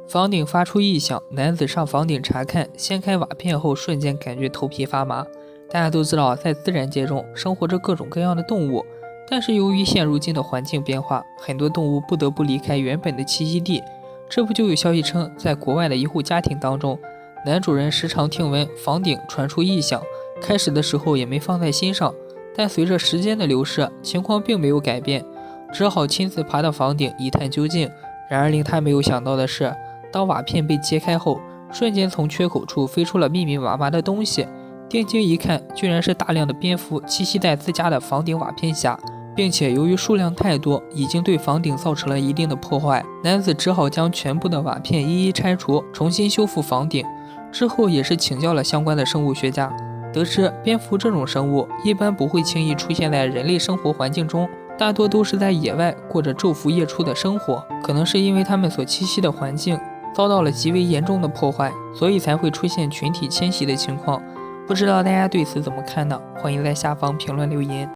房顶发出异响，男子上房顶查看，掀开瓦片后，瞬间感觉头皮发麻。大家都知道，在自然界中生活着各种各样的动物，但是由于现如今的环境变化，很多动物不得不离开原本的栖息地。这不就有消息称，在国外的一户家庭当中，男主人时常听闻房顶传出异响，开始的时候也没放在心上，但随着时间的流逝，情况并没有改变，只好亲自爬到房顶一探究竟。然而令他没有想到的是，当瓦片被揭开后，瞬间从缺口处飞出了密密麻麻的东西。定睛一看，居然是大量的蝙蝠栖息在自家的房顶瓦片下，并且由于数量太多，已经对房顶造成了一定的破坏。男子只好将全部的瓦片一一拆除，重新修复房顶。之后也是请教了相关的生物学家，得知蝙蝠这种生物一般不会轻易出现在人类生活环境中，大多都是在野外过着昼伏夜出的生活。可能是因为它们所栖息的环境遭到了极为严重的破坏，所以才会出现群体迁徙的情况。不知道大家对此怎么看呢？欢迎在下方评论留言。